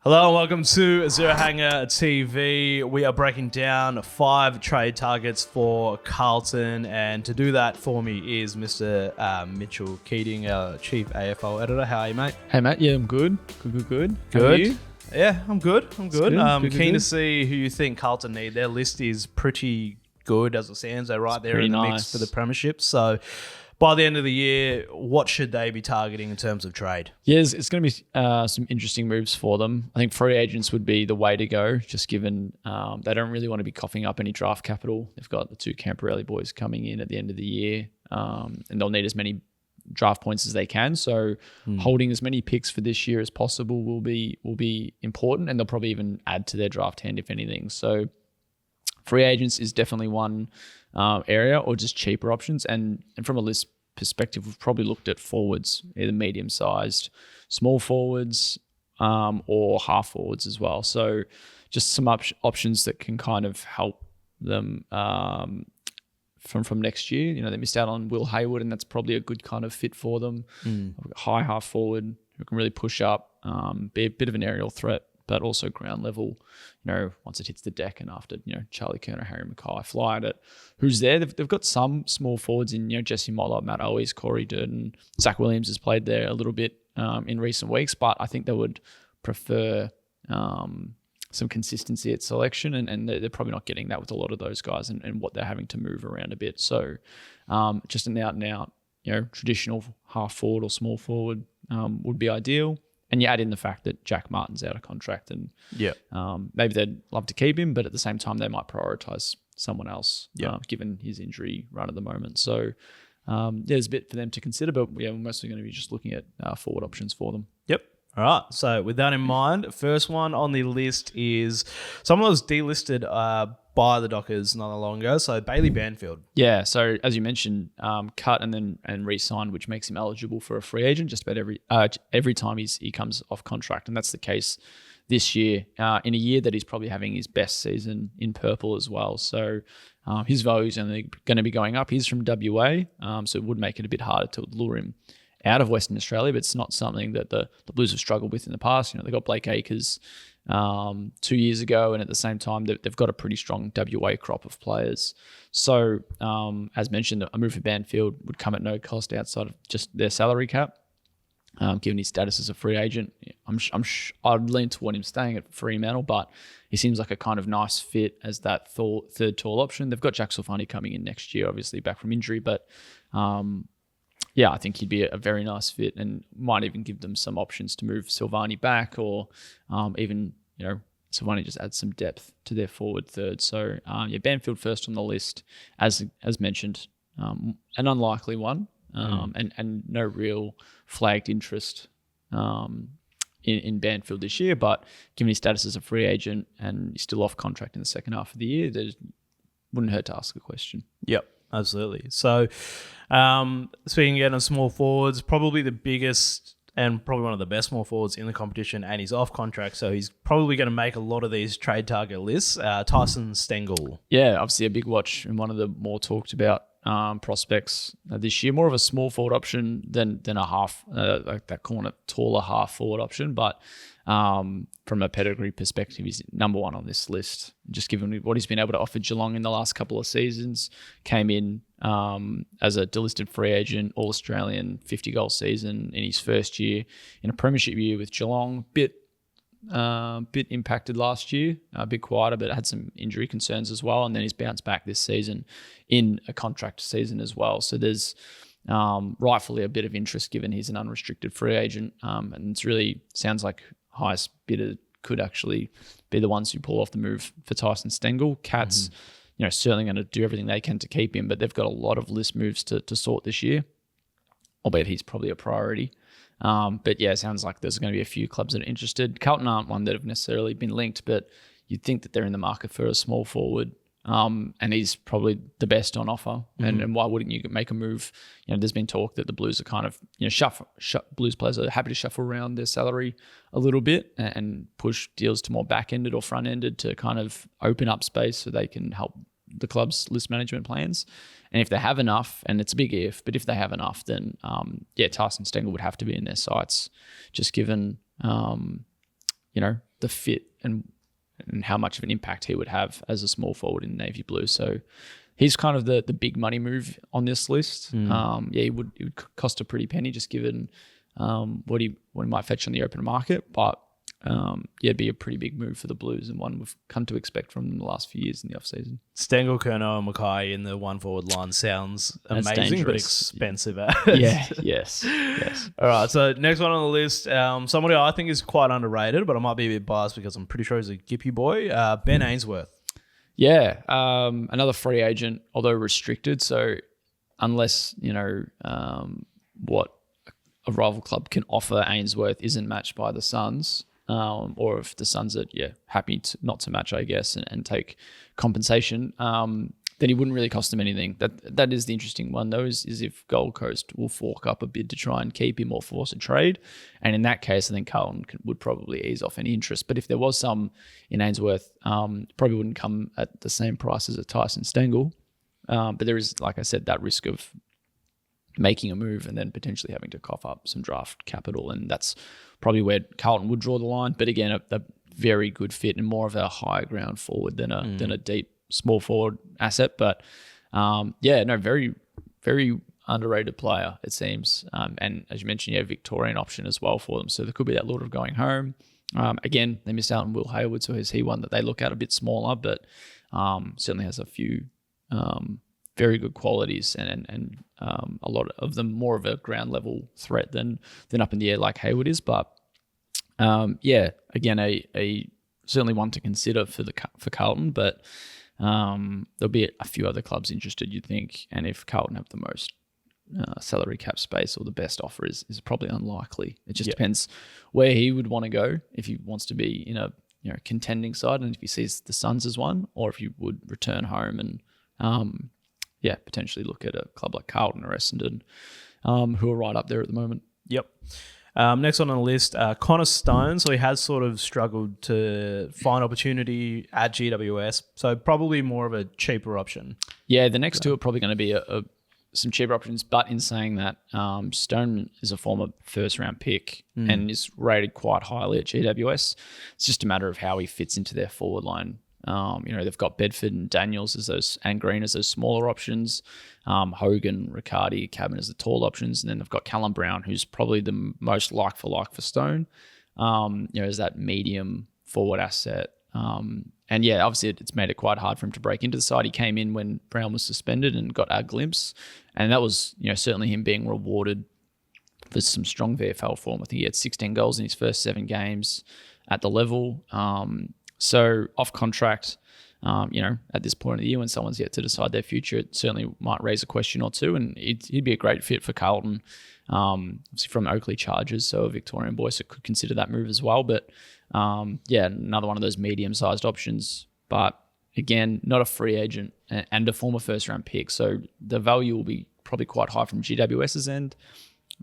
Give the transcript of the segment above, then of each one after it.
Hello and welcome to Zero Hanger TV. We are breaking down 5 trade targets for Carlton, and to do that for me is Mr. Mitchell Keating, our Chief AFL Editor. How are you, mate? Hey, Matt. Yeah, I'm good. Good. How are you? Yeah, I'm good. Good. Keen to see who you think Carlton need. Their list is pretty good as it stands. They're right there in the mix for the premiership. So by the end of the year, what should they be targeting in terms of trade? Yeah, it's going to be some interesting moves for them. I think free agents would be the way to go, just given they don't really want to be coughing up any draft capital. They've got the 2 Camporelli boys coming in at the end of the year, and they'll need as many draft points as they can. So holding as many picks for this year as possible will be important, and they'll probably even add to their draft hand if anything. So free agents is definitely one area, or just cheaper options. And from a list perspective, we've probably looked at forwards, either medium-sized, small forwards, or half forwards as well. So just some options that can kind of help them from next year. You know, they missed out on Will Hayward, and that's probably a good kind of fit for them. High half forward who can really push up, be a bit of an aerial threat, but also ground level, you know, once it hits the deck and after, you know, Charlie Kerner, Harry Mackay fly at it. Who's there? They've got some small forwards in, you know, Jesse Mollop, Matt Owies, Corey Durden. Zach Williams has played there a little bit in recent weeks, but I think they would prefer some consistency at selection, and they're probably not getting that with a lot of those guys and what they're having to move around a bit. So just an out and out, you know, traditional half forward or small forward would be ideal. And you add in the fact that Jack Martin's out of contract, and maybe they'd love to keep him, but at the same time, they might prioritise someone else, given his injury run at the moment. So there's a bit for them to consider, but we're mostly going to be just looking at forward options for them. Yep. All right. So with that in mind, first one on the list is someone that was delisted by the Dockers not long ago. So Bailey Banfield. Yeah. So as you mentioned, cut and re-signed, which makes him eligible for a free agent just about every time he comes off contract, and that's the case this year. In a year that he's probably having his best season in purple as well. So his value is only going to be going up. He's from WA, so it would make it a bit harder to lure him out of Western Australia, but it's not something that the Blues have struggled with in the past. You know, they got Blake Acres 2 years ago, and at the same time, they've got a pretty strong WA crop of players. So, as mentioned, a move for Banfield would come at no cost outside of just their salary cap. Given his status as a free agent, I'd lean toward him staying at Fremantle, but he seems like a kind of nice fit as that third tall option. They've got Jack Silvani coming in next year, obviously back from injury, but I think he'd be a very nice fit, and might even give them some options to move Silvani back, or even, you know, Silvani just adds some depth to their forward third. So Banfield first on the list, as mentioned, an unlikely one, and no real flagged interest in Banfield this year. But given his status as a free agent and he's still off contract in the second half of the year, there wouldn't hurt to ask a question. Yep. Absolutely. So, speaking again of small forwards, probably the biggest and probably one of the best small forwards in the competition, and he's off contract, so he's probably going to make a lot of these trade target lists. Tyson Stengle. Yeah, obviously a big watch and one of the more talked about prospects this year. More of a small forward option than a half, like that corner taller half forward option, but from a pedigree perspective, he's number one on this list. Just given what he's been able to offer Geelong in the last couple of seasons, came in as a delisted free agent, All-Australian, 50-goal season in his first year, in a premiership year with Geelong. Bit impacted last year, a bit quieter, but had some injury concerns as well. And then he's bounced back this season in a contract season as well. So there's rightfully a bit of interest given he's an unrestricted free agent, and it's really sounds like highest bidder could actually be the ones who pull off the move for Tyson Stengle. Cats, you know, certainly going to do everything they can to keep him, but they've got a lot of list moves to sort this year, albeit he's probably a priority. But yeah, it sounds like there's going to be a few clubs that are interested. Carlton aren't one that have necessarily been linked, but you'd think that they're in the market for a small forward. And he's probably the best on offer. And why wouldn't you make a move? You know, there's been talk that the Blues are kind of, you know, Blues players are happy to shuffle around their salary a little bit and push deals to more back-ended or front-ended to kind of open up space so they can help the club's list management plans. And if they have enough, and it's a big if, but if they have enough, then Tyson Stengle would have to be in their sights, just given, you know, the fit and how much of an impact he would have as a small forward in navy blue. So he's kind of the big money move on this list. It would cost a pretty penny just given what he might fetch on the open market, but it'd be a pretty big move for the Blues and one we've come to expect from them the last few years in the offseason. Stengle, Kerno and Mackay in the one forward line sounds amazing, but expensive. Yes. All right, so next one on the list, somebody I think is quite underrated, but I might be a bit biased because I'm pretty sure he's a Gippy boy, Ben Ainsworth. Yeah, another free agent, although restricted. So unless, what a rival club can offer Ainsworth isn't matched by the Suns, or if the Suns are happy not to match, I guess, and take compensation, then he wouldn't really cost them anything. That is the interesting one, though, is if Gold Coast will fork up a bid to try and keep him or force a trade. And in that case, I think Carlton would probably ease off any interest. But if there was some in Ainsworth, probably wouldn't come at the same price as a Tyson Stengle. But there is, like I said, that risk of making a move and then potentially having to cough up some draft capital. And that's probably where Carlton would draw the line. But again, a very good fit and more of a high ground forward than a deep small forward asset. But very, very underrated player, it seems. And as you mentioned, Victorian option as well for them. So there could be that lure of going home. Again, they missed out on Will Hayward, so is he one that they look at a bit smaller, but certainly has a few very good qualities and a lot of them more of a ground level threat than up in the air like Hayward is. But again, a certainly one to consider for Carlton, but there'll be a few other clubs interested, you'd think. And if Carlton have the most salary cap space or the best offer is probably unlikely. It just depends where he would want to go, if he wants to be in a contending side and if he sees the Suns as one, or if you would return home and potentially look at a club like Carlton or Essendon, who are right up there at the moment. Yep. Next on the list, Connor Stone. So he has sort of struggled to find opportunity at GWS. So probably more of a cheaper option. Yeah, the next two are probably going to be some cheaper options. But in saying that, Stone is a former first-round pick and is rated quite highly at GWS. It's just a matter of how he fits into their forward line. They've got Bedford and Daniels and Green as those smaller options. Hogan, Riccardi, Cabin as the tall options. And then they've got Callum Brown, who's probably the most like for Stone, as that medium forward asset. Obviously it's made it quite hard for him to break into the side. He came in when Brown was suspended and got a glimpse. And that was, certainly him being rewarded for some strong VFL form. I think he had 16 goals in his first 7 games at the level. So off contract, at this point of the year when someone's yet to decide their future, it certainly might raise a question or two, and he'd be a great fit for Carlton. Obviously from Oakley Chargers, so a Victorian boy, so could consider that move as well. But another one of those medium-sized options. But again, not a free agent and a former first-round pick, so the value will be probably quite high from GWS's end.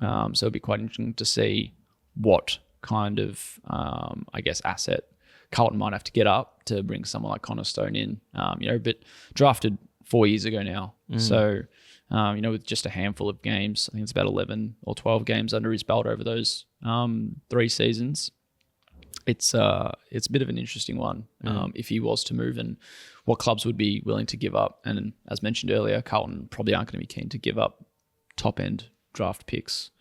So it'll be quite interesting to see what kind of, asset Carlton might have to get up to bring someone like Connor Stone in, but drafted 4 years ago now. So, with just a handful of games, I think it's about 11 or 12 games under his belt over those 3 seasons. It's a bit of an interesting one if he was to move and what clubs would be willing to give up. And as mentioned earlier, Carlton probably aren't going to be keen to give up top-end draft picks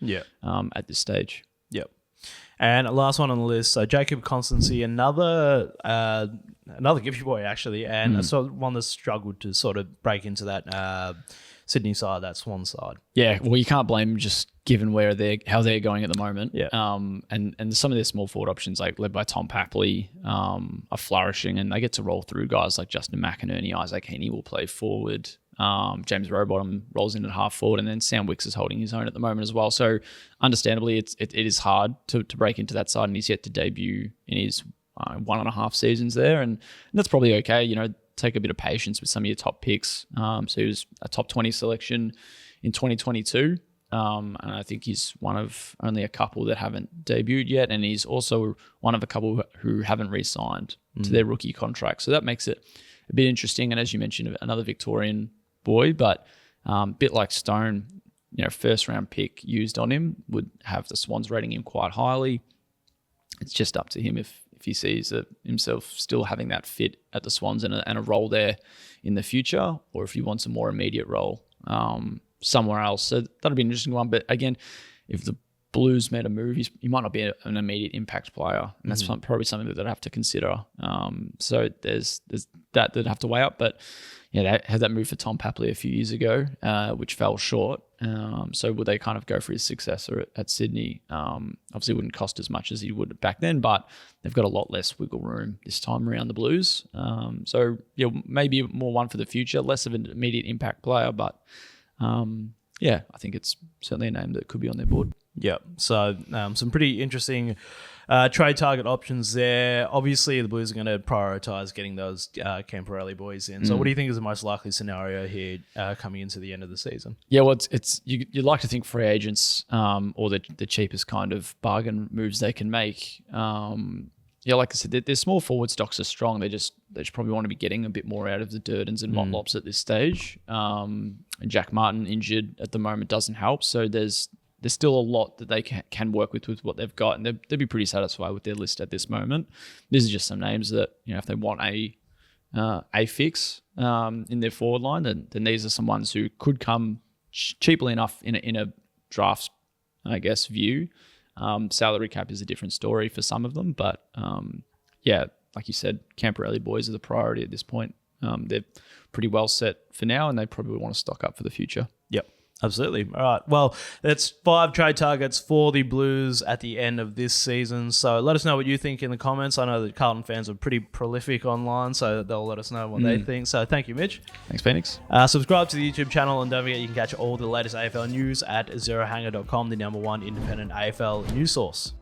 at this stage. Yep. And last one on the list, so Jacob Konstanty, another Gippy boy actually, and so one that's struggled to sort of break into that Sydney side, that Swan side. Yeah, well, you can't blame them just given how they're going at the moment. Yeah. And some of their small forward options, like led by Tom Papley, are flourishing, and they get to roll through guys like Justin McInerney, Isaac Heaney will play forward. James Rowbottom rolls in at half forward, and then Sam Wicks is holding his own at the moment as well. So understandably, it is hard to break into that side, and he's yet to debut in his 1.5 seasons there, and that's probably okay. Take a bit of patience with some of your top picks. So he was a top 20 selection in 2022, and I think he's one of only a couple that haven't debuted yet, and he's also one of a couple who haven't re-signed to their rookie contract. So that makes it a bit interesting. And as you mentioned, another Victorian boy, but a bit like Stone, first round pick used on him would have the Swans rating him quite highly. It's just up to him if if he sees himself still having that fit at the Swans and a role there in the future, or if he wants a more immediate role somewhere else. So that'll be an interesting one. But again, if the Blues made a move, he might not be an immediate impact player, and that's probably something that they'd have to consider. So there's that they'd have to weigh up. But yeah, they had that move for Tom Papley a few years ago, which fell short. So would they kind of go for his successor at Sydney? Obviously, it wouldn't cost as much as he would back then, but they've got a lot less wiggle room this time around, the Blues. So yeah, maybe more one for the future, less of an immediate impact player, but yeah, I think it's certainly a name that could be on their board. Yeah, so some pretty interesting trade target options there. Obviously, the Blues are going to prioritise getting those Camporelli boys in. So what do you think is the most likely scenario here coming into the end of the season? Yeah, well, it's you'd like to think free agents or the cheapest kind of bargain moves they can make. Yeah, like I said, their small forward stocks are strong. They just probably want to be getting a bit more out of the Durdens and Motlops at this stage. And Jack Martin injured at the moment doesn't help. So there's still a lot that they can work with what they've got, and they'd be pretty satisfied with their list at this moment. These are just some names that, if they want a fix in their forward line, then these are some ones who could come cheaply enough in a draft, I guess, view. Salary cap is a different story for some of them, but yeah, like you said, Camporelli boys are the priority at this point. They're pretty well set for now, and they probably want to stock up for the future. Yep. Absolutely. All right. Well, that's 5 trade targets for the Blues at the end of this season. So let us know what you think in the comments. I know that Carlton fans are pretty prolific online, so they'll let us know what they think. So thank you, Mitch. Thanks, Phoenix. Subscribe to the YouTube channel, and don't forget you can catch all the latest AFL news at zerohanger.com, the #1 independent AFL news source.